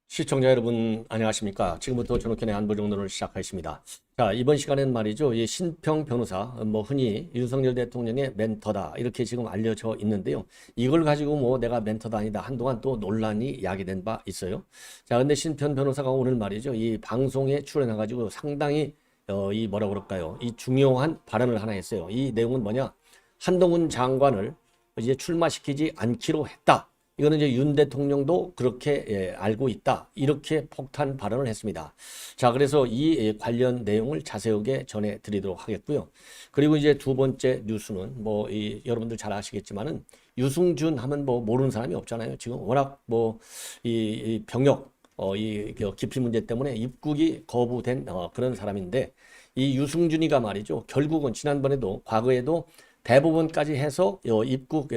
시청자 여러분 안녕하십니까? 지금부터 전옥현의 안보정론을 시작하겠습니다. 자, 이번 시간에는 말이죠. 이 신평 변호사, 흔히 윤석열 대통령의 멘토다 이렇게 지금 알려져 있는데요. 이걸 가지고 내가 멘토다 아니다 한동안 또 논란이 야기된 바 있어요. 자, 근데 신평 변호사가 오늘 말이죠. 이 방송에 출연해가지고 상당히 이 뭐라 그럴까요? 이 중요한 발언을 하나 했어요. 이 내용은 뭐냐? 한동훈 장관을 이제 출마시키지 않기로 했다. 이거는 이제 윤 대통령도 그렇게 알고 있다. 이렇게 폭탄 발언을 했습니다. 자, 그래서 이 관련 내용을 자세하게 전해드리도록 하겠고요. 그리고 이제 두 번째 뉴스는 여러분들 잘 아시겠지만은 유승준 하면 모르는 사람이 없잖아요. 지금 워낙 이 병역 이 기피 문제 때문에 입국이 거부된 그런 사람인데 이 유승준이가 말이죠. 결국은 지난번에도 과거에도 대법원까지 해서 입국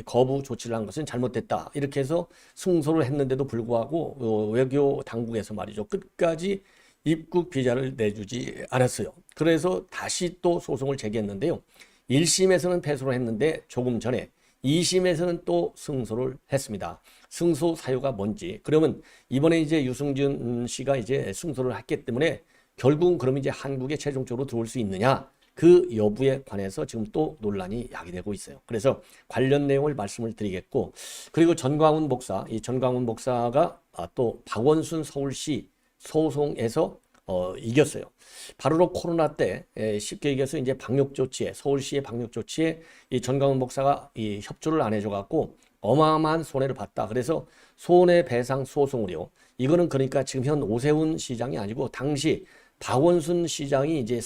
거부 조치를 한 것은 잘못됐다. 이렇게 해서 승소를 했는데도 불구하고 외교 당국에서 말이죠. 끝까지 입국 비자를 내주지 않았어요. 그래서 다시 또 소송을 제기했는데요. 1심에서는 패소를 했는데 조금 전에 2심에서는 또 승소를 했습니다. 승소 사유가 뭔지. 그러면 이번에 이제 유승준 씨가 이제 승소를 했기 때문에 결국은 그럼 이제 한국에 최종적으로 들어올 수 있느냐? 그 여부에 관해서 지금 또 논란이 야기되고 있어요. 그래서 관련 내용을 말씀을 드리겠고, 그리고 전광훈 목사, 이 전광훈 목사가 또 박원순 서울시 소송에서 이겼어요. 바로 코로나 때 쉽게 얘기해서 이제 방역 조치에 서울시의 방역 조치에 이 전광훈 목사가 이 협조를 안 해줘갖고 어마어마한 손해를 봤다. 그래서 손해배상 소송을요. 이거는 그러니까 지금 현 오세훈 시장이 아니고 당시 박원순 시장이 이제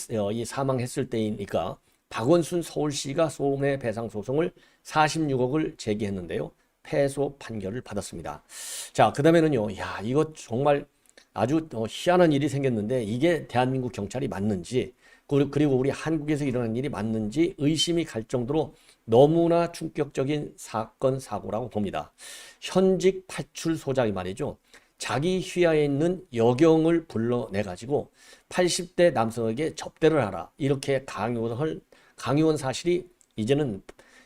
사망했을 때이니까 박원순 서울시가 손해배상 소송을 46억을 제기했는데요. 패소 판결을 받았습니다. 자, 그 다음에는요. 야, 이거 정말 아주 희한한 일이 생겼는데 이게 대한민국 경찰이 맞는지 그리고 우리 한국에서 일어난 일이 맞는지 의심이 갈 정도로 너무나 충격적인 사건 사고라고 봅니다. 현직 파출소장이 말이죠. 자기 휘하에 있는 여경을 불러내가지고 80대 남성에게 접대를 하라 이렇게 강요한 사실이 이제는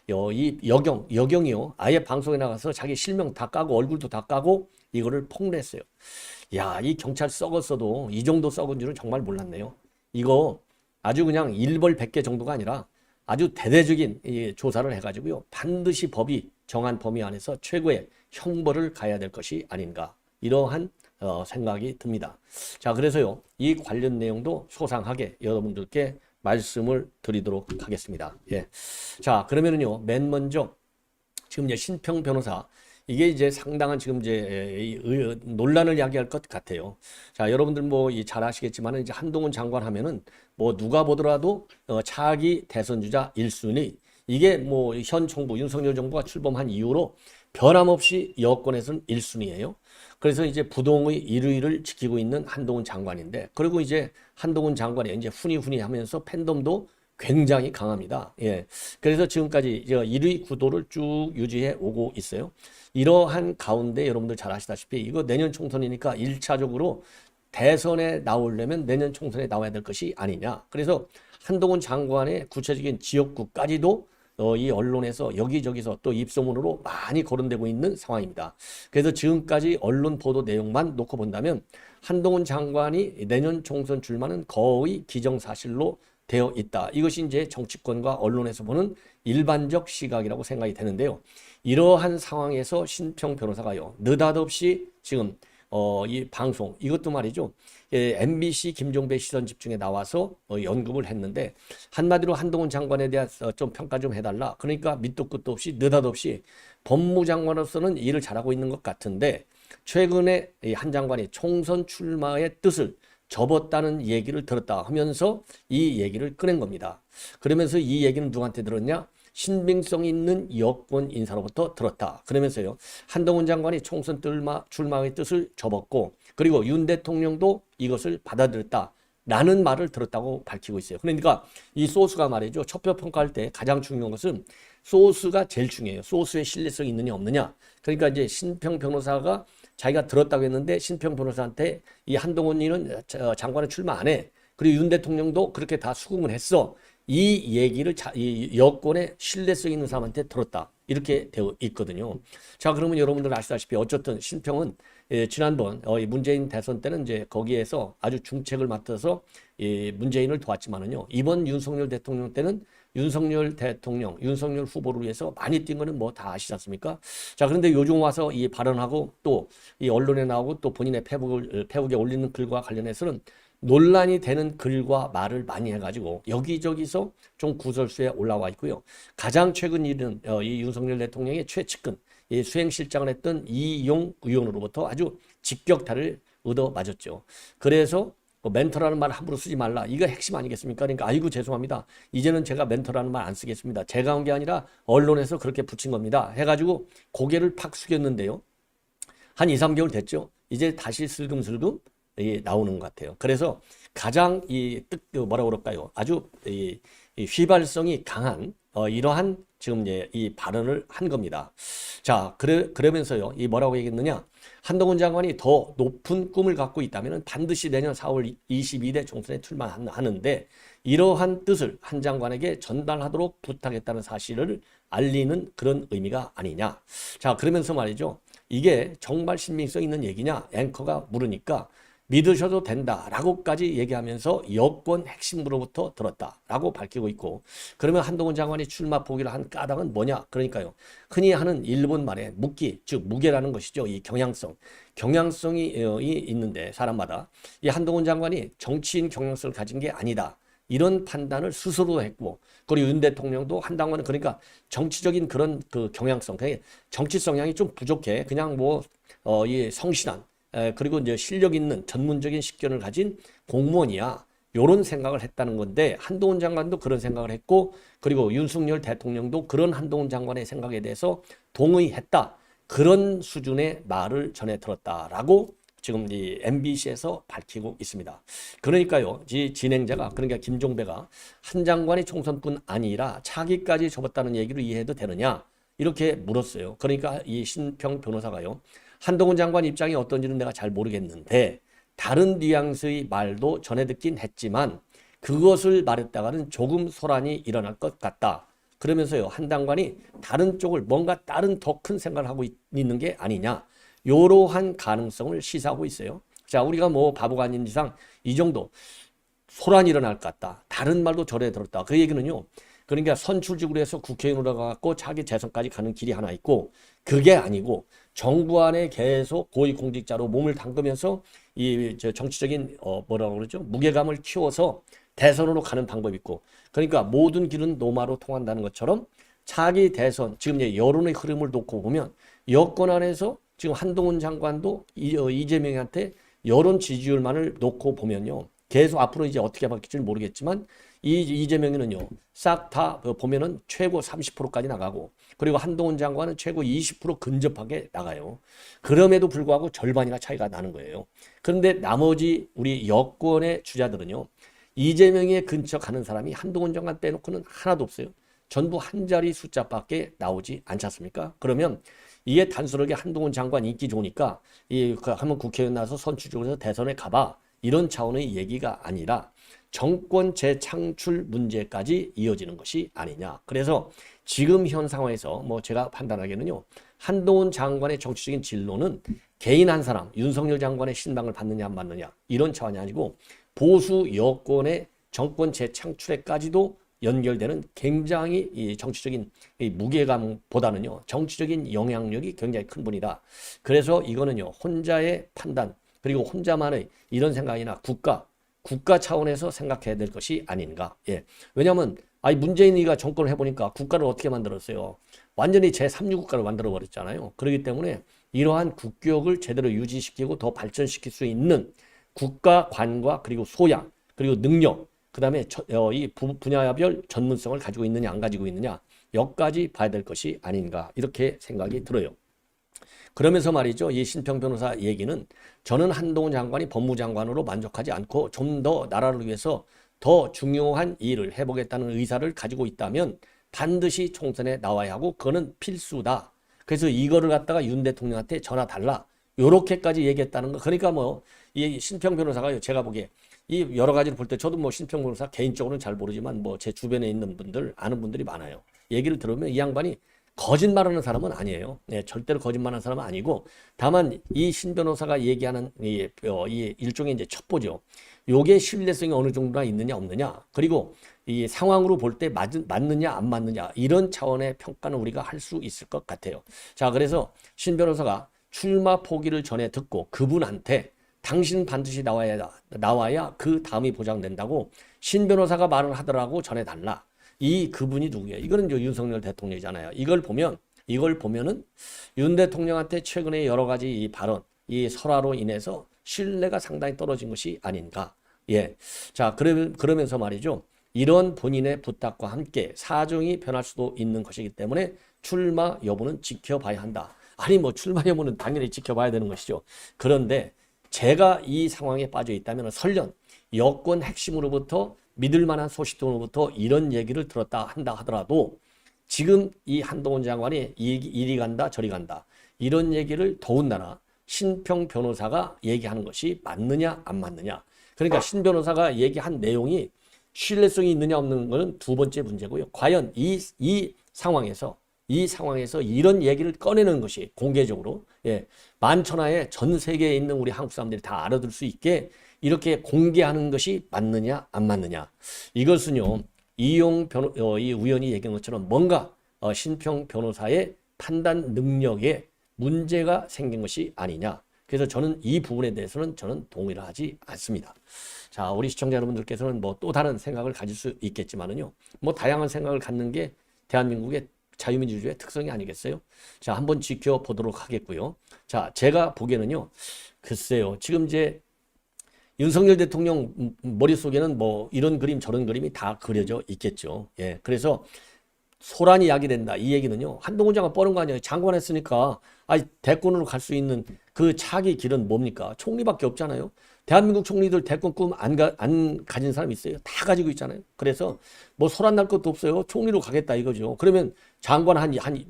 이 여경이요 아예 방송에 나가서 자기 실명 다 까고 얼굴도 다 까고 이거를 폭로했어요. 야, 이 경찰 썩었어도 이 정도 썩은 줄은 정말 몰랐네요. 이거 아주 그냥 일벌백계 정도가 아니라 아주 대대적인 조사를 해가지고요 반드시 법이 정한 범위 안에서 최고의 형벌을 가해야 될 것이 아닌가. 이러한 생각이 듭니다. 자, 그래서요, 이 관련 내용도 소상하게 여러분들께 말씀을 드리도록 하겠습니다. 예. 자, 그러면은요, 맨 먼저 지금 이제 신평 변호사 이게 이제 상당한 지금 이제 논란을 야기할 것 같아요. 자, 여러분들 잘 아시겠지만 이제 한동훈 장관 하면은 누가 보더라도 차기 대선 주자 1순위 이게 현 정부 윤석열 정부가 출범한 이후로 변함없이 여권에서는 1순위예요. 그래서 이제 부동의 1위를 지키고 있는 한동훈 장관인데, 그리고 이제 한동훈 장관이 이제 훈이 하면서 팬덤도 굉장히 강합니다. 예. 그래서 지금까지 1위 구도를 쭉 유지해 오고 있어요. 이러한 가운데 여러분들 잘 아시다시피 이거 내년 총선이니까 1차적으로 대선에 나오려면 내년 총선에 나와야 될 것이 아니냐. 그래서 한동훈 장관의 구체적인 지역구까지도 이 언론에서 여기저기서 또 입소문으로 많이 거론되고 있는 상황입니다. 그래서 지금까지 언론 보도 내용만 놓고 본다면 한동훈 장관이 내년 총선 출마는 거의 기정사실로 되어 있다. 이것이 이제 정치권과 언론에서 보는 일반적 시각이라고 생각이 되는데요. 이러한 상황에서 신평 변호사가요. 느닷없이 지금 이 방송 이것도 말이죠. MBC 김종배 시선 집중에 나와서 언급을 했는데 한마디로 한동훈 장관에 대해서 좀 평가 좀 해달라. 그러니까 밑도 끝도 없이 느닷없이 법무장관으로서는 일을 잘하고 있는 것 같은데 최근에 한 장관이 총선 출마의 뜻을 접었다는 얘기를 들었다 하면서 이 얘기를 꺼낸 겁니다. 그러면서 이 얘기는 누구한테 들었냐? 신빙성 있는 여권 인사로부터 들었다. 그러면서요. 한동훈 장관이 총선 출마의 뜻을 접었고 그리고 윤 대통령도 이것을 받아들였다. 라는 말을 들었다고 밝히고 있어요. 그러니까 이 소스가 말이죠. 척표 평가할 때 가장 중요한 것은 소스가 제일 중요해요. 소스의 신뢰성이 있느냐 없느냐. 그러니까 이제 신평 변호사가 자기가 들었다고 했는데 신평 변호사한테 이 한동훈이는 장관에 출마 안 해. 그리고 윤 대통령도 그렇게 다 수긍을 했어. 이 얘기를 이 여권의 신뢰성 있는 사람한테 들었다. 이렇게 되어 있거든요. 자, 그러면 여러분들 아시다시피 어쨌든 신평은 지난번 이 문재인 대선 때는 이제 거기에서 아주 중책을 맡아서 문재인을 도왔지만은요. 이번 윤석열 대통령 때는 윤석열 대통령, 윤석열 후보를 위해서 많이 뛴 거는 뭐 다 아시지 않습니까? 자, 그런데 요즘 와서 이 발언하고 또 이 언론에 나오고 또 본인의 페북에 올리는 글과 관련해서는 논란이 되는 글과 말을 많이 해가지고 여기저기서 좀 구설수에 올라와 있고요. 가장 최근 일은 이 윤석열 대통령의 최측근 이 수행실장을 했던 이용 의원으로부터 아주 직격탄을 얻어맞았죠. 그래서 멘토라는 말 함부로 쓰지 말라. 이거 핵심 아니겠습니까? 그러니까 아이고 죄송합니다. 이제는 제가 멘토라는 말 안 쓰겠습니다. 제가 한 게 아니라 언론에서 그렇게 붙인 겁니다. 해가지고 고개를 팍 숙였는데요. 한 2, 3개월 됐죠. 이제 다시 슬금슬금 나오는 것 같아요. 그래서 가장 뭐라 그럴까요? 아주 휘발성이 강한 이러한 지금 이제 이 발언을 한 겁니다. 자, 그러면서요. 이 뭐라고 얘기했느냐? 한동훈 장관이 더 높은 꿈을 갖고 있다면 반드시 내년 4월 22대 총선에 출마하는데 이러한 뜻을 한 장관에게 전달하도록 부탁했다는 사실을 알리는 그런 의미가 아니냐. 자, 그러면서 말이죠. 이게 정말 신빙성 있는 얘기냐? 앵커가 물으니까 믿으셔도 된다라고까지 얘기하면서 여권 핵심으로부터 들었다라고 밝히고 있고 그러면 한동훈 장관이 출마 포기를 한 까닭은 뭐냐? 그러니까요. 흔히 하는 일본 말에 묵기, 즉 무게라는 것이죠. 이 경향성이 있는데 사람마다 이 한동훈 장관이 정치인 경향성을 가진 게 아니다. 이런 판단을 스스로 했고 그리고 윤 대통령도 한동훈은 그러니까 정치적인 그런 그 경향성, 정치 성향이 좀 부족해. 그냥 이 성실한 그리고 이제 실력 있는 전문적인 식견을 가진 공무원이야. 이런 생각을 했다는 건데 한동훈 장관도 그런 생각을 했고 그리고 윤석열 대통령도 그런 한동훈 장관의 생각에 대해서 동의했다. 그런 수준의 말을 전해 들었다라고 지금 이 MBC에서 밝히고 있습니다. 그러니까요, 이 진행자가 그러니까 김종배가 한 장관이 총선뿐 아니라 차기까지 접었다는 얘기를 이해해도 되느냐 이렇게 물었어요. 그러니까 이 신평 변호사가요. 한동훈 장관 입장이 어떤지는 내가 잘 모르겠는데 다른 뉘앙스의 말도 전해 듣긴 했지만 그것을 말했다가는 조금 소란이 일어날 것 같다. 그러면서요. 한 장관이 다른 쪽을 뭔가 다른 더 큰 생각을 하고 있는 게 아니냐. 이러한 가능성을 시사하고 있어요. 자, 우리가 뭐 바보가 아닌 이상 이 정도 소란이 일어날 것 같다. 다른 말도 전해 들었다. 그 얘기는요. 그러니까 선출직으로 해서 국회의원으로 가고 차기 재선까지 가는 길이 하나 있고 그게 아니고 정부 안에 계속 고위공직자로 몸을 담그면서 이 정치적인 뭐라고 그러죠? 무게감을 키워서 대선으로 가는 방법이 있고 그러니까 모든 길은 노마로 통한다는 것처럼 차기 대선 지금 이제 여론의 흐름을 놓고 보면 여권 안에서 지금 한동훈 장관도 이재명한테 여론 지지율만을 놓고 보면요. 계속 앞으로 이제 어떻게 바뀔지 모르겠지만 이재명이는요. 싹 다 보면은 최고 30%까지 나가고 그리고 한동훈 장관은 최고 20% 근접하게 나가요. 그럼에도 불구하고 절반이나 차이가 나는 거예요. 그런데 나머지 우리 여권의 주자들은요. 이재명에 근처 가는 사람이 한동훈 장관 빼놓고는 하나도 없어요. 전부 한 자리 숫자밖에 나오지 않지 않습니까? 그러면 이게 단순하게 한동훈 장관 인기 좋으니까 한번 국회의원 나서 선출직으로 해서 대선에 가봐. 이런 차원의 얘기가 아니라 정권 재창출 문제까지 이어지는 것이 아니냐. 그래서 지금 현 상황에서 뭐 제가 판단하기에는요. 한동훈 장관의 정치적인 진로는 개인 한 사람, 윤석열 장관의 신방을 받느냐 안 받느냐 이런 차원이 아니고 보수 여권의 정권 재창출에까지도 연결되는 굉장히 이 정치적인 이 무게감보다는요. 정치적인 영향력이 굉장히 큰 분이다. 그래서 이거는요. 혼자의 판단 그리고 혼자만의 이런 생각이나 국가 차원에서 생각해야 될 것이 아닌가. 예. 왜냐하면 문재인이가 정권을 해보니까 국가를 어떻게 만들었어요. 완전히 제3류 국가를 만들어버렸잖아요. 그렇기 때문에 이러한 국격을 제대로 유지시키고 더 발전시킬 수 있는 국가관과 그리고 소양 그리고 능력 그 다음에 이 분야별 전문성을 가지고 있느냐 안 가지고 있느냐 여기까지 봐야 될 것이 아닌가 이렇게 생각이 들어요. 그러면서 말이죠. 이 신평 변호사 얘기는 저는 한동훈 장관이 법무장관으로 만족하지 않고 좀 더 나라를 위해서 더 중요한 일을 해보겠다는 의사를 가지고 있다면 반드시 총선에 나와야 하고 그거는 필수다. 그래서 이거를 갖다가 윤 대통령한테 전화 달라. 요렇게까지 얘기했다는 거. 그러니까 뭐 이 신평 변호사가 제가 보기에 이 여러 가지를 볼 때 저도 뭐 신평 변호사 개인적으로는 잘 모르지만 뭐 제 주변에 있는 분들 아는 분들이 많아요. 얘기를 들으면 이 양반이 거짓말하는 사람은 아니에요. 네, 절대로 거짓말하는 사람은 아니고 다만 이 신 변호사가 얘기하는 이 일종의 이제 첩보죠. 요게 신뢰성이 어느 정도나 있느냐 없느냐 그리고 이 상황으로 볼 때 맞느냐 안 맞느냐 이런 차원의 평가는 우리가 할 수 있을 것 같아요. 자, 그래서 신 변호사가 출마 포기를 전에 듣고 그분한테 당신 반드시 나와야 그 다음이 보장된다고 신 변호사가 말을 하더라고 전해달라. 이 그분이 누구예요? 이거는 윤석열 대통령이잖아요. 이걸 보면은 윤 대통령한테 최근에 여러 가지 이 발언, 이 설화로 인해서 신뢰가 상당히 떨어진 것이 아닌가. 예. 자, 그러면서 말이죠. 이런 본인의 부탁과 함께 사정이 변할 수도 있는 것이기 때문에 출마 여부는 지켜봐야 한다. 아니, 뭐 출마 여부는 당연히 지켜봐야 되는 것이죠. 그런데 제가 이 상황에 빠져 있다면 설령 여권 핵심으로부터 믿을 만한 소식통으로부터 이런 얘기를 들었다 한다 하더라도 지금 이 한동훈 장관이 이리 간다 저리 간다 이런 얘기를 더군다나 신평 변호사가 얘기하는 것이 맞느냐 안 맞느냐. 그러니까 신 변호사가 얘기한 내용이 신뢰성이 있느냐 없는 것은 두 번째 문제고요. 과연 이 상황에서 이런 얘기를 꺼내는 것이 공개적으로 만천하에 전 세계에 있는 우리 한국 사람들이 다 알아들 수 있게 이렇게 공개하는 것이 맞느냐 안 맞느냐. 이것은요 이용 이 의원이 얘기한 것처럼 뭔가 신평 변호사의 판단 능력에 문제가 생긴 것이 아니냐. 그래서 저는 이 부분에 대해서는 저는 동의를 하지 않습니다. 자, 우리 시청자 여러분들께서는 뭐 또 다른 생각을 가질 수 있겠지만은요. 뭐 다양한 생각을 갖는 게 대한민국의 자유민주주의의 특성이 아니겠어요? 자, 한번 지켜보도록 하겠고요. 자, 제가 보기에는요. 글쎄요. 지금 이제 윤석열 대통령 머릿속에는 뭐 이런 그림 저런 그림이 다 그려져 있겠죠. 예. 그래서 소란이 야기된다. 이 얘기는요. 한동훈 장관 뻔한 거 아니에요. 장관 했으니까 대권으로 갈 수 있는 그 차기 길은 뭡니까? 총리밖에 없잖아요. 대한민국 총리들 대권 꿈 안 가진 사람 있어요? 다 가지고 있잖아요. 그래서 뭐 소란 날 것도 없어요. 총리로 가겠다 이거죠. 그러면 장관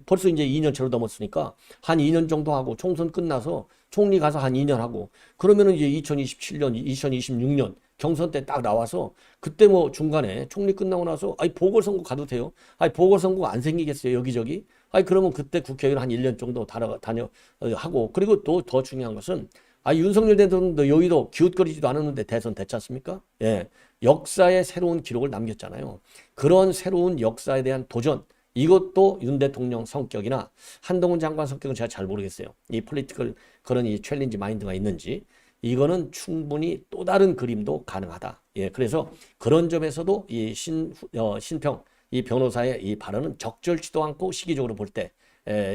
벌써 이제 2년째로 넘었으니까 한 2년 정도 하고 총선 끝나서 총리 가서 한 2년 하고 그러면은 이제 2027년, 2026년 경선 때 딱 나와서 그때 뭐 중간에 총리 끝나고 나서 보궐선거 가도 돼요. 보궐선거가 안 생기겠어요. 여기저기. 그러면 그때 국회의원 한 1년 정도 다녀 하고 그리고 또 더 중요한 것은 윤석열 대통령도 여의도 기웃거리지도 않았는데 대선 됐지 않습니까? 예. 역사의 새로운 기록을 남겼잖아요. 그런 새로운 역사에 대한 도전 이것도 윤 대통령 성격이나 한동훈 장관 성격은 제가 잘 모르겠어요. 이 폴리티컬 그런 이 챌린지 마인드가 있는지 이거는 충분히 또 다른 그림도 가능하다. 예, 그래서 그런 점에서도 이 신평 이 변호사의 이 발언은 적절치도 않고 시기적으로 볼 때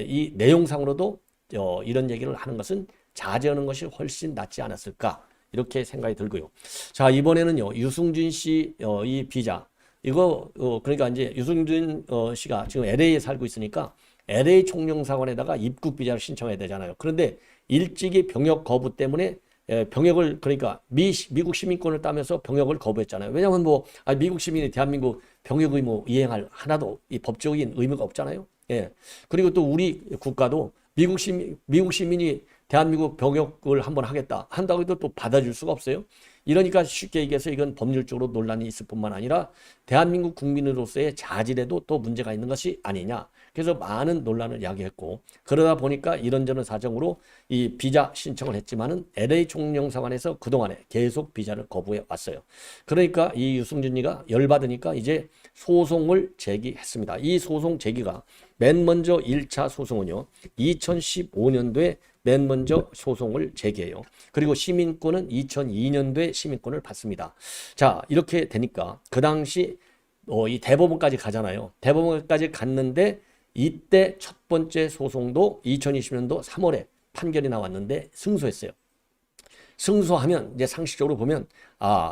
이 내용상으로도 이런 얘기를 하는 것은 자제하는 것이 훨씬 낫지 않았을까 이렇게 생각이 들고요. 자, 이번에는요 유승준 씨 이 비자 이거 그러니까 이제 유승준 씨가 지금 LA에 살고 있으니까 LA 총영사관에다가 입국 비자를 신청해야 되잖아요. 그런데 일찍이 병역 거부 때문에 병역을 그러니까 미국 시민권을 따면서 병역을 거부했잖아요. 왜냐하면 뭐 미국 시민이 대한민국 병역 의무 이행할 하나도 이 법적인 의무가 없잖아요. 예. 그리고 또 우리 국가도 미국 시민이 대한민국 병역을 한번 한다고 해도 또 받아줄 수가 없어요. 이러니까 쉽게 얘기해서 이건 법률적으로 논란이 있을 뿐만 아니라 대한민국 국민으로서의 자질에도 또 문제가 있는 것이 아니냐. 그래서 많은 논란을 야기했고 그러다 보니까 이런저런 사정으로 이 비자 신청을 했지만은 LA 총영사관에서 그동안에 계속 비자를 거부해 왔어요. 그러니까 이 유승준이가 열받으니까 이제 소송을 제기했습니다. 이 소송 제기가 맨 먼저 1차 소송은요. 2015년도에 맨 먼저 소송을 제기해요. 그리고 시민권은 2002년도에 시민권을 받습니다. 자, 이렇게 되니까 그 당시 이 대법원까지 가잖아요. 대법원까지 갔는데 이때 첫 번째 소송도 2020년도 3월에 판결이 나왔는데 승소했어요. 승소하면 이제 상식적으로 보면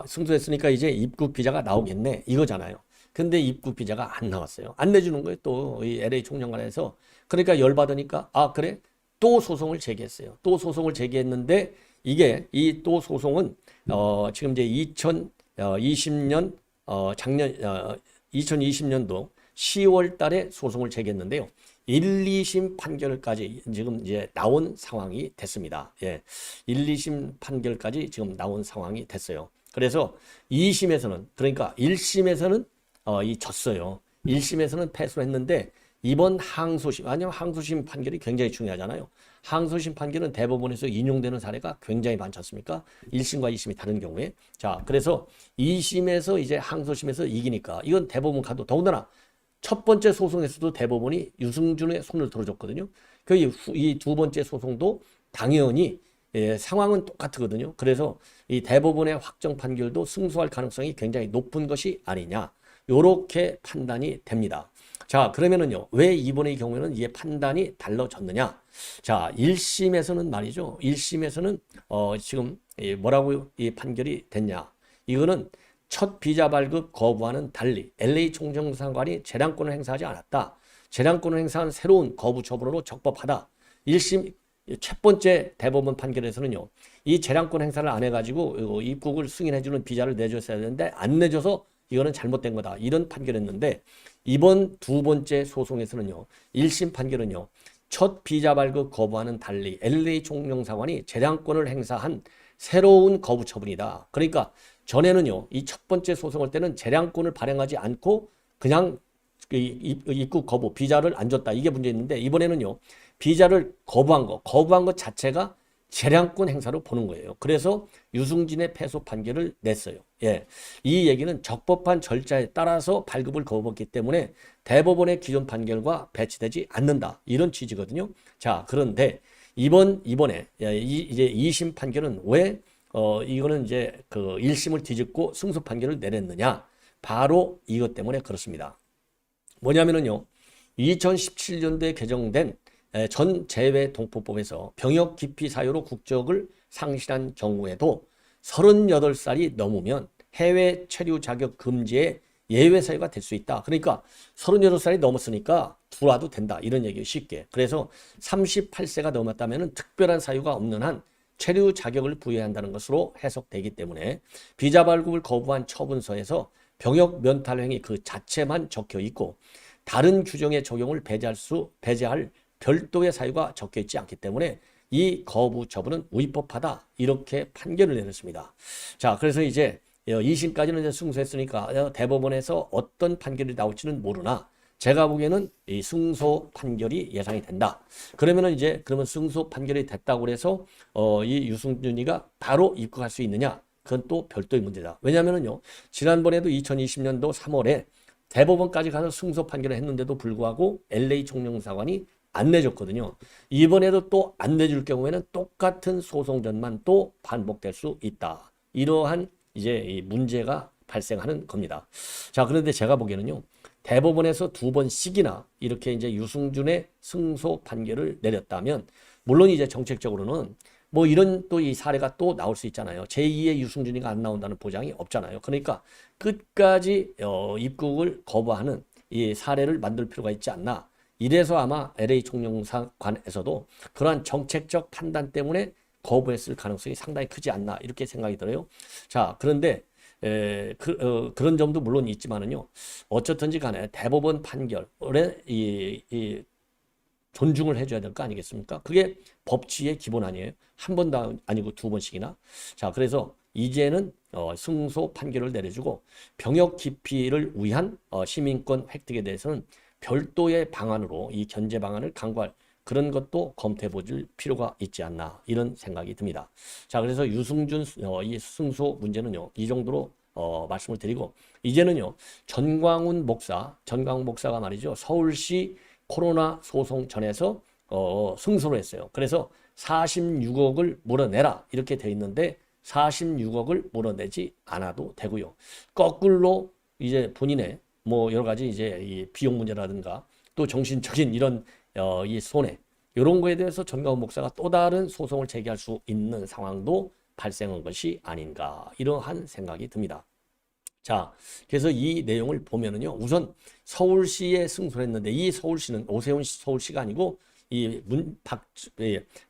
승소했으니까 이제 입국 비자가 나오겠네 이거잖아요. 근데 입국 비자가 안 나왔어요. 안 내주는 거예요. 또 이 LA 총영관에서. 그러니까 열받으니까 그래? 또 소송을 제기했어요. 또 소송을 제기했는데 이게 이 또 소송은 지금 이제 2020년 작년 2020년도 10월 달에 소송을 제기했는데요. 1, 2심 판결까지 지금 이제 나온 상황이 됐습니다. 예. 1, 2심 판결까지 지금 나온 상황이 됐어요. 그래서 2심에서는 그러니까 1심에서는 졌어요. 1심에서는 패소를 했는데 이번 항소심, 왜냐하면 항소심 판결이 굉장히 중요하잖아요. 항소심 판결은 대법원에서 인용되는 사례가 굉장히 많지 않습니까? 1심과 2심이 다른 경우에. 자, 그래서 2심에서 이제 항소심에서 이기니까 이건 대법원 가도 더군다나 첫 번째 소송에서도 대법원이 유승준의 손을 들어줬거든요. 이 두 번째 소송도 당연히 상황은 똑같거든요. 그래서 이 대법원의 확정 판결도 승소할 가능성이 굉장히 높은 것이 아니냐. 요렇게 판단이 됩니다. 자, 그러면은요, 왜 이번의 경우에는 이게 판단이 달라졌느냐? 자, 1심에서는 말이죠. 1심에서는 지금 뭐라고 이 판결이 됐냐? 이거는 첫 비자 발급 거부와는 달리 LA 총정사관이 재량권을 행사하지 않았다. 재량권을 행사한 새로운 거부 처분으로 적법하다. 1심 첫 번째 대법원 판결에서는요. 이 재량권 행사를 안 해가지고 입국을 승인해주는 비자를 내줬어야 되는데 안 내줘서 이거는 잘못된 거다. 이런 판결했는데 이번 두 번째 소송에서는요. 1심 판결은요. 첫 비자 발급 거부와는 달리 LA 총정사관이 재량권을 행사한 새로운 거부 처분이다. 그러니까 전에는요. 이 첫 번째 소송할 때는 재량권을 발행하지 않고 그냥 입국 거부, 비자를 안 줬다. 이게 문제였는데 이번에는요. 비자를 거부한 것 자체가 재량권 행사로 보는 거예요. 그래서 유승진의 패소 판결을 냈어요. 예. 이 얘기는 적법한 절차에 따라서 발급을 거부했기 때문에 대법원의 기존 판결과 배치되지 않는다. 이런 취지거든요. 자, 그런데 이번에 이제 2심 판결은 왜 이거는 이제 그 1심을 뒤집고 승소 판결을 내렸느냐? 바로 이것 때문에 그렇습니다. 뭐냐면은요. 2017년도에 개정된 전 재외동포법에서 병역 기피 사유로 국적을 상실한 경우에도 38살이 넘으면 해외 체류 자격 금지의 예외 사유가 될 수 있다. 그러니까 38살이 넘었으니까 들어와도 된다. 이런 얘기 쉽게. 그래서 38세가 넘었다면 특별한 사유가 없는 한 체류 자격을 부여해야 한다는 것으로 해석되기 때문에 비자 발급을 거부한 처분서에서 병역 면탈 행위 그 자체만 적혀 있고 다른 규정의 적용을 배제할 별도의 사유가 적혀 있지 않기 때문에 이 거부 처분은 위법하다. 이렇게 판결을 내렸습니다. 자, 그래서 이제 2심까지는 이제 승소했으니까 대법원에서 어떤 판결이 나올지는 모르나 제가 보기에는 이 승소 판결이 예상이 된다. 그러면 승소 판결이 됐다고 해서 이 유승준이가 바로 입국할 수 있느냐? 그건 또 별도의 문제다. 왜냐하면요, 지난번에도 2020년도 3월에 대법원까지 가서 승소 판결을 했는데도 불구하고 LA 총영사관이 안 내줬거든요. 이번에도 또 안 내줄 경우에는 똑같은 소송전만 또 반복될 수 있다. 이러한 이제 이 문제가 발생하는 겁니다. 자, 그런데 제가 보기에는요, 대법원에서 두 번씩이나 이렇게 이제 유승준의 승소 판결을 내렸다면, 물론 이제 정책적으로는 뭐 이런 또 이 사례가 또 나올 수 있잖아요. 제2의 유승준이가 안 나온다는 보장이 없잖아요. 그러니까 끝까지 입국을 거부하는 이 사례를 만들 필요가 있지 않나. 이래서 아마 LA 총영사관에서도 그러한 정책적 판단 때문에 거부했을 가능성이 상당히 크지 않나 이렇게 생각이 들어요. 자, 그런데 그런 점도 물론 있지만은요. 어쨌든지 간에 대법원 판결에 존중을 해줘야 될 거 아니겠습니까? 그게 법치의 기본 아니에요? 한 번도 아니고 두 번씩이나. 자, 그래서 이제는 승소 판결을 내려주고 병역 기피를 위한 시민권 획득에 대해서는 별도의 방안으로 이 견제 방안을 강구할 그런 것도 검토해 볼 필요가 있지 않나 이런 생각이 듭니다. 자, 그래서 유승준 이 승소 문제는요. 이 정도로 말씀을 드리고 이제는요. 전광훈 목사가 말이죠. 서울시 코로나 소송 전에서 승소를 했어요. 그래서 46억을 물어내라 이렇게 돼 있는데 46억을 물어내지 않아도 되고요. 거꾸로 이제 본인의 뭐 여러 가지 이제 이 비용 문제라든가 또 정신적인 이런 이 손해 이런 거에 대해서 전광훈 목사가 또 다른 소송을 제기할 수 있는 상황도 발생한 것이 아닌가 이러한 생각이 듭니다. 자, 그래서 이 내용을 보면은요, 우선 서울시에 승소했는데 이 서울시는 오세훈 서울시가 아니고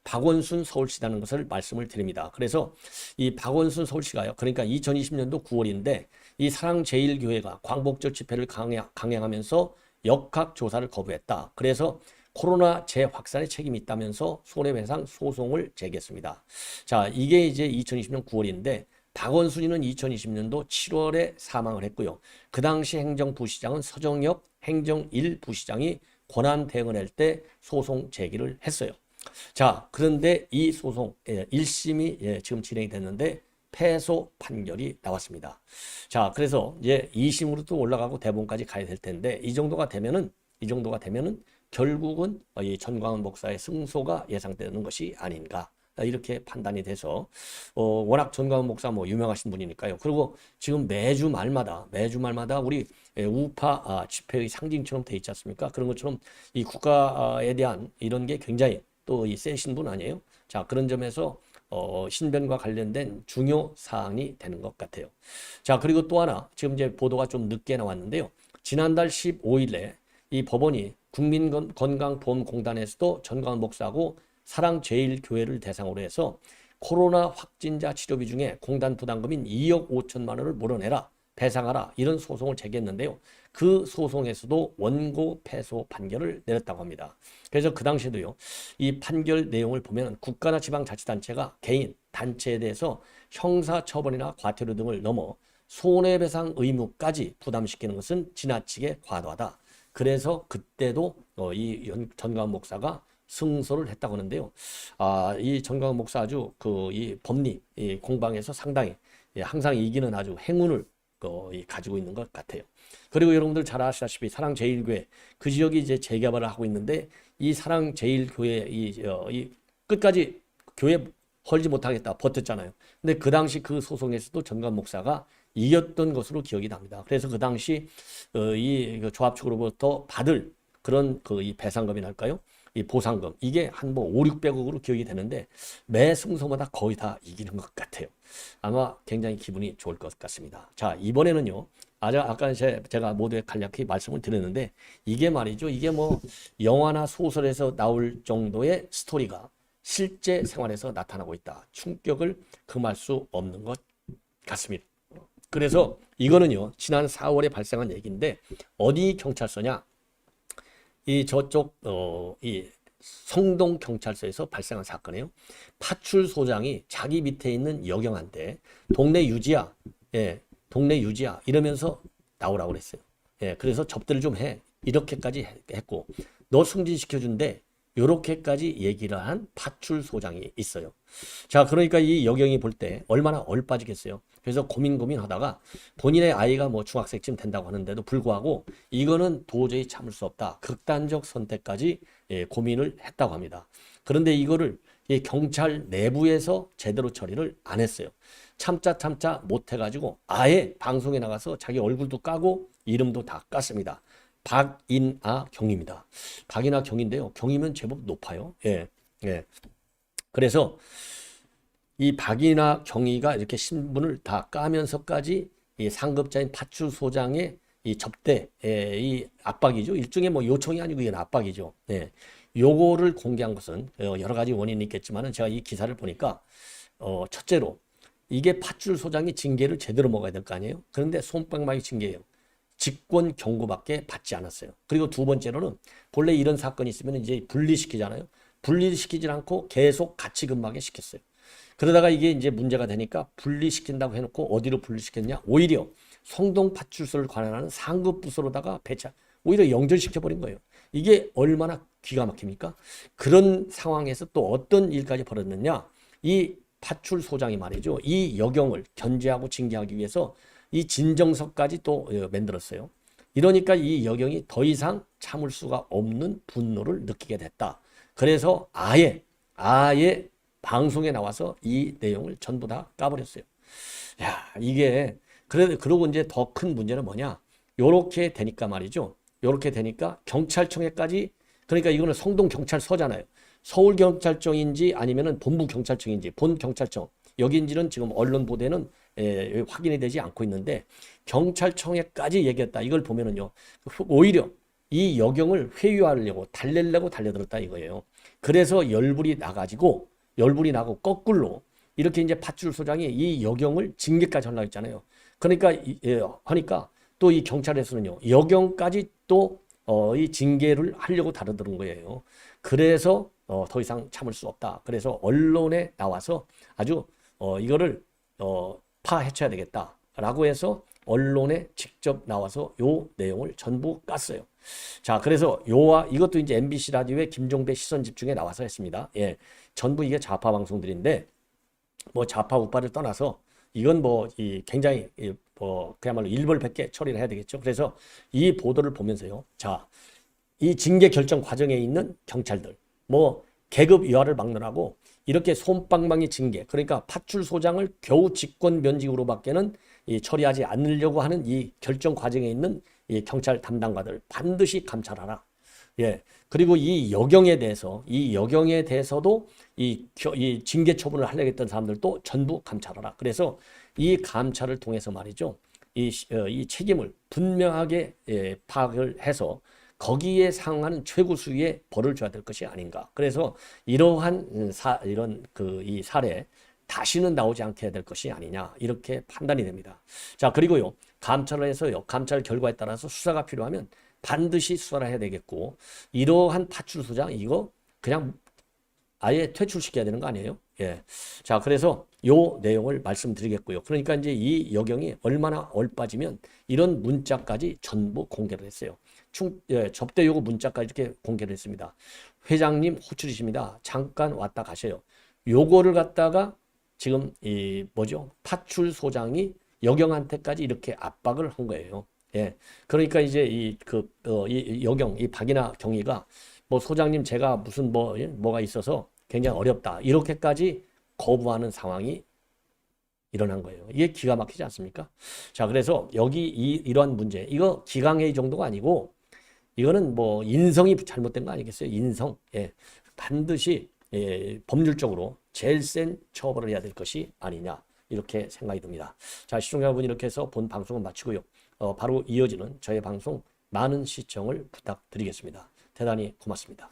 박원순 서울시라는 것을 말씀을 드립니다. 그래서 이 박원순 서울시가요, 그러니까 2020년도 9월인데 이 사랑제일교회가 광복절 집회를 강행하면서 역학조사를 거부했다. 그래서 코로나 재확산의 책임이 있다면서 손해배상 소송을 제기했습니다. 자, 이게 이제 2020년 9월인데 박원순이는 2020년도 7월에 사망을 했고요. 그 당시 행정부시장은 서정엽 행정 1부시장이 권한 대응을 할 때 소송 제기를 했어요. 자, 그런데 이 소송 1심이 지금 진행이 됐는데 패소 판결이 나왔습니다. 자, 그래서 이제 2심으로 또 올라가고 대법원까지 가야 될 텐데 이 정도가 되면은 결국은 이 전광훈 목사의 승소가 예상되는 것이 아닌가. 이렇게 판단이 돼서 워낙 전광훈 목사 뭐 유명하신 분이니까요. 그리고 지금 매주 말마다 우리 우파 집회의 상징처럼 돼 있지 않습니까? 그런 것처럼 이 국가에 대한 이런 게 굉장히 또 이 세신 분 아니에요? 자, 그런 점에서 신변과 관련된 중요 사항이 되는 것 같아요. 자, 그리고 또 하나 지금 이제 보도가 좀 늦게 나왔는데요. 지난달 15일에 이 법원이 국민건강보험공단에서도 전광훈 목사하고 사랑제일교회를 대상으로 해서 코로나 확진자 치료비 중에 공단 부담금인 2억 5천만 원을 물어내라, 배상하라 이런 소송을 제기했는데요. 그 소송에서도 원고 패소 판결을 내렸다고 합니다. 그래서 그 당시에도요. 이 판결 내용을 보면 국가나 지방자치단체가 개인, 단체에 대해서 형사처벌이나 과태료 등을 넘어 손해배상 의무까지 부담시키는 것은 지나치게 과도하다. 그래서 그때도 이 전광훈 목사가 승소를 했다고 하는데요. 이 전광훈 목사 아주 이 법리 이 공방에서 상당히 항상 이기는 아주 행운을 가지고 있는 것 같아요. 그리고 여러분들 잘 아시다시피 사랑제일교회 그 지역이 이제 재개발을 하고 있는데 이 사랑제일교회 이 끝까지 교회 헐지 못하겠다 버텼잖아요. 근데 그 당시 그 소송에서도 전광훈 목사가 이겼던 것으로 기억이 납니다. 그래서 그 당시 이 조합 측으로부터 받을 그런 이 배상금이랄까요? 이 보상금 이게 한 뭐 5, 600억으로 기억이 되는데 매 승소마다 거의 다 이기는 것 같아요. 아마 굉장히 기분이 좋을 것 같습니다. 자, 이번에는요. 아까 제가 모두에 간략히 말씀을 드렸는데 이게 말이죠. 이게 뭐 영화나 소설에서 나올 정도의 스토리가 실제 생활에서 나타나고 있다. 충격을 금할 수 없는 것 같습니다. 그래서 이거는요. 지난 4월에 발생한 얘기인데 어디 경찰서냐? 이 저쪽 이 성동 경찰서에서 발생한 사건이에요. 파출소장이 자기 밑에 있는 여경한테 동네 유지야, 동네 유지야 이러면서 나오라고 그랬어요. 그래서 접대를 좀 해 이렇게까지 했고 너 승진시켜준대 이렇게까지 얘기를 한 파출소장이 있어요. 자, 그러니까 이 여경이 볼 때 얼마나 얼빠지겠어요. 그래서 고민하다가 본인의 아이가 뭐 중학생쯤 된다고 하는데도 불구하고 이거는 도저히 참을 수 없다. 극단적 선택까지 고민을 했다고 합니다. 그런데 이거를 이 경찰 내부에서 제대로 처리를 안 했어요. 참자 못해가지고 아예 방송에 나가서 자기 얼굴도 까고 이름도 다 깠습니다. 박인아 경입니다. 박인아 경인데요. 경이면 제법 높아요. 그래서 이 박인아 경위가 이렇게 신분을 다 까면서까지 이 상급자인 파출소장의 이 접대, 이 압박이죠. 일종의 뭐 요청이 아니고 이건 압박이죠. 요거를 공개한 것은 여러 가지 원인이 있겠지만은 제가 이 기사를 보니까 첫째로 이게 파출소장이 징계를 제대로 먹어야 될 거 아니에요. 그런데 솜방망이 징계예요. 직권 경고밖에 받지 않았어요. 그리고 두 번째로는 본래 이런 사건이 있으면 이제 분리시키잖아요. 분리시키지 않고 계속 같이 근무하게 시켰어요. 그러다가 이게 이제 문제가 되니까 분리시킨다고 해놓고 어디로 분리시켰냐? 오히려 성동 파출소를 관할하는 상급 부서로다가 오히려 영절시켜버린 거예요. 이게 얼마나 기가 막힙니까? 그런 상황에서 또 어떤 일까지 벌어졌느냐? 이 파출소장이 말이죠. 이 여경을 견제하고 징계하기 위해서 이 진정서까지 또 만들었어요. 이러니까 이 여경이 더 이상 참을 수가 없는 분노를 느끼게 됐다. 그래서 아예 방송에 나와서 이 내용을 전부 다 까버렸어요. 야, 이게 그러고 이제 더 큰 문제는 뭐냐? 요렇게 되니까 말이죠. 요렇게 되니까 경찰청에까지, 그러니까 이거는 성동 경찰서잖아요. 서울 경찰청인지 아니면은 본부 경찰청인지 본 경찰청 여기인지는 지금 언론 보도에는 확인이 되지 않고 있는데 경찰청에까지 얘기했다. 이걸 보면은요. 오히려 이 여경을 회유하려고 달려들었다 이거예요. 그래서 열불이 나고 거꾸로 이렇게 이제 파출소장이 이 여경을 징계까지 하려고 했잖아요. 그러니까 하니까 또 이 경찰에서는요. 여경까지 또 이 징계를 하려고 다루던 거예요. 그래서 더 이상 참을 수 없다. 그래서 언론에 나와서 아주 이거를 파헤쳐야 되겠다라고 해서 언론에 직접 나와서 요 내용을 전부 깠어요. 자, 그래서 이것도 이제 MBC 라디오의 김종배 시선 집중에 나와서 했습니다. 예, 전부 이게 좌파 방송들인데 뭐 좌파 우파를 떠나서 이건 뭐 굉장히 그야말로 일벌백계 처리를 해야 되겠죠. 그래서 이 보도를 보면서요. 자, 이 징계 결정 과정에 있는 경찰들, 뭐 계급 이하를 막론하고 이렇게 솜방망이 징계, 그러니까 파출소장을 겨우 직권 면직으로밖에는 처리하지 않으려고 하는 이 결정 과정에 있는 이 경찰 담당관들 반드시 감찰하라. 예. 그리고 이 여경에 대해서도 이 징계 처분을 하려고 했던 사람들도 전부 감찰하라. 그래서 이 감찰을 통해서 말이죠. 이 책임을 분명하게 파악을 해서 거기에 상응하는 최고 수위의 벌을 줘야 될 것이 아닌가. 그래서 이러한 이 사례 다시는 나오지 않게 해야 될 것이 아니냐 이렇게 판단이 됩니다. 자, 그리고요 감찰을 해서요 감찰 결과에 따라서 수사가 필요하면 반드시 수사를 해야 되겠고 이러한 파출소장 이거 그냥 아예 퇴출시켜야 되는 거 아니에요? 예. 자, 그래서 요 내용을 말씀드리겠고요. 그러니까 이제 이 여경이 얼마나 얼빠지면 이런 문자까지 전부 공개를 했어요. 접대 요구 문자까지 이렇게 공개를 했습니다. 회장님 호출이십니다. 잠깐 왔다 가셔요. 요거를 갖다가 지금 파출소장이 여경한테까지 이렇게 압박을 한 거예요. 예. 그러니까 이제 이 여경, 이 박이나 경위가 뭐 소장님 제가 무슨 뭐가 있어서 굉장히 어렵다. 이렇게까지 거부하는 상황이 일어난 거예요. 이게 기가 막히지 않습니까? 자, 그래서 여기 이러한 문제, 이거 기강회의 정도가 아니고 이거는 뭐 인성이 잘못된 거 아니겠어요? 인성. 예. 반드시 법률적으로 제일 센 처벌을 해야 될 것이 아니냐. 이렇게 생각이 듭니다. 자, 시청자 여러분 이렇게 해서 본 방송은 마치고요. 바로 이어지는 저의 방송 많은 시청을 부탁드리겠습니다. 대단히 고맙습니다.